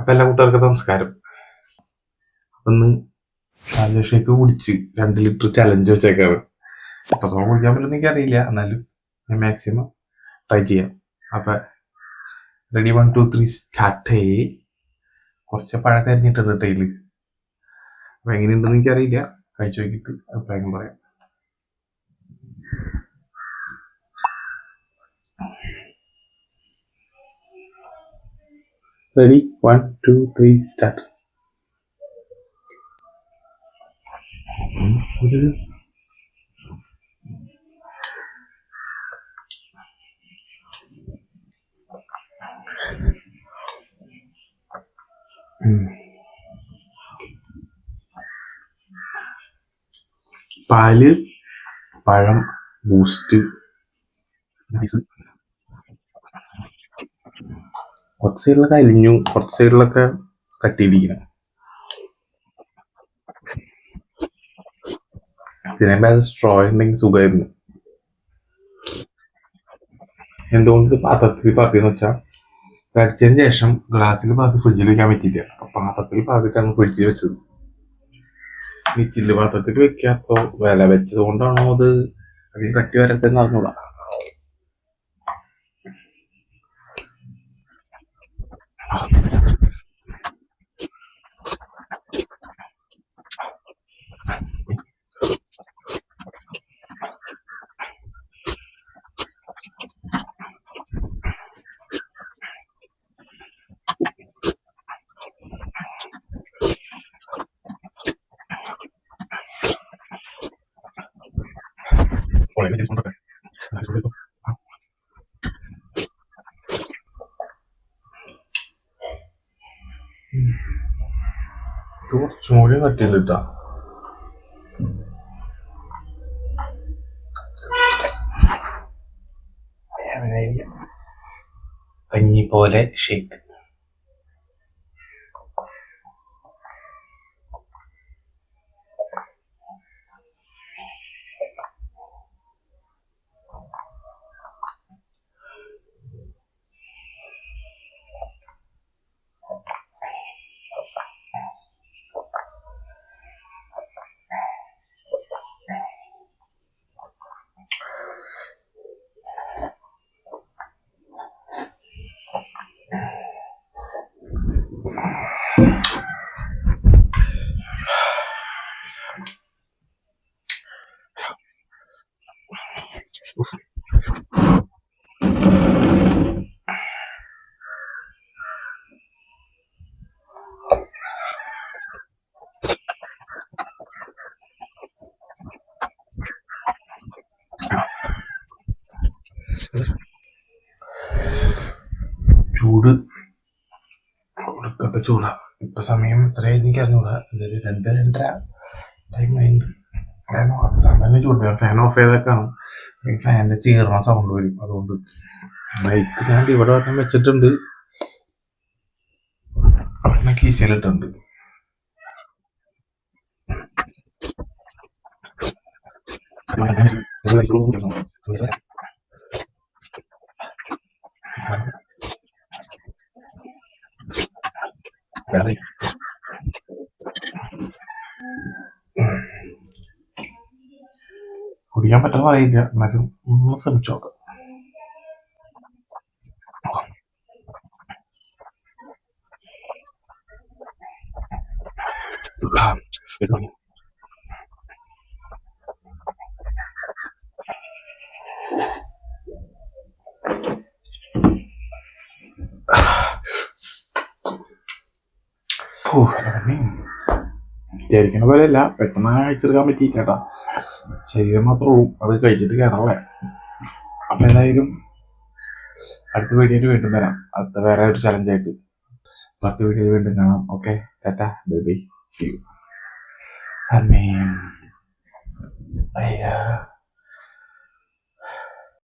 അപ്പൊ എല്ലാ കൂട്ടുകാർക്കും നമസ്കാരം. ഒന്ന് ഷേക്ക് കുടിച്ച് 2 ലിറ്റർ ചലഞ്ച് വെച്ചേക്കാണ്. എത്രത്തോളം കുടിക്കാൻ പറ്റുമെന്ന് എനിക്കറിയില്ല, എന്നാലും ഞാൻ മാക്സിമം ട്രൈ ചെയ്യാം. അപ്പൊ റെഡി 1 2 3 സ്റ്റാർട്ട്. കുറച്ച് പഴം കരിഞ്ഞിട്ടുണ്ട് ടൈല്. അപ്പൊ എങ്ങനെയുണ്ടെന്ന് എനിക്കറിയില്ല, കഴിച്ചു നോക്കിയിട്ട് അഭിപ്രായം പറയാം. Ready 1 2 3 start. പാല്, പഴം, ബൂസ്റ്റ്, കുറച്ച് സൈഡിലൊക്കെ അലിഞ്ഞു, കുറച്ച് സൈഡിലൊക്കെ കട്ടിയിരിക്കണം. ഇതിനെ സ്ട്രോ ഉണ്ടെങ്കിൽ സുഖമായിരുന്നു. എന്തുകൊണ്ട് ഇത് പാത്രത്തിൽ പാർത്തിന്ന് വെച്ചാൽ കടിച്ചതിന് ശേഷം ഗ്ലാസ്സിൽ പാർത്ത് ഫ്രിഡ്ജിൽ വെക്കാൻ പറ്റിയില്ല. അപ്പൊ പാത്രത്തിൽ പാർത്തിട്ടാണ് ഫ്രിഡ്ജിൽ വെച്ചത്. ഈ ചില്ല് പാത്രത്തിൽ വെക്കാത്തോ വില വെച്ചത് കൊണ്ടാണോ അത് അധികം കട്ടി വരട്ടെന്ന് അറിഞ്ഞൂടാ. കുറച്ചും കൂടി കട്ടിയിട്ടാ. കഞ്ഞി പോലെ ഷേക്ക്. ചൂട് ഒടുക്കത്തെ ചൂടാ. ഇപ്പൊ സമയം എത്രയായി എനിക്ക് അറിഞ്ഞൂടാ. 2 2:30 ടൈം ആയിട്ട് സമയം ചൂട്. ഫാൻ ഓഫ് ചെയ്തേക്കാണ്. ഫാനിന്റെ ചീർന്ന സൗണ്ട് വരും. അതുകൊണ്ട് ബൈക്ക് ഞാൻ ഇവിടെ വരണം വെച്ചിട്ടുണ്ട്, അവിടെ കീശയിലിട്ടുണ്ട്. കുടിക്കാൻ പറ്റുന്ന അറിയില്ല, എന്നാലും ഒന്ന് ശ്രമിച്ചു നോക്കാം. വിചാരിക്കുന്ന പോലെയല്ല, പെട്ടെന്ന് കഴിച്ചെടുക്കാൻ പറ്റിയില്ല കേട്ടാ. ശരീരം മാത്രമേ ഉള്ളൂ, അത് കഴിച്ചിട്ട് കയറല്ലേ. അപ്പൊ എന്തായാലും അടുത്ത വീഡിയോയിൽ വീണ്ടും വരാം, അടുത്ത വേറെ ഒരു ചലഞ്ചായിട്ട്. അടുത്ത വീഡിയോയിൽ വീണ്ടും കാണാം. Okay, tata, bye bye, see you. അമ്മേ. അയ്യാ.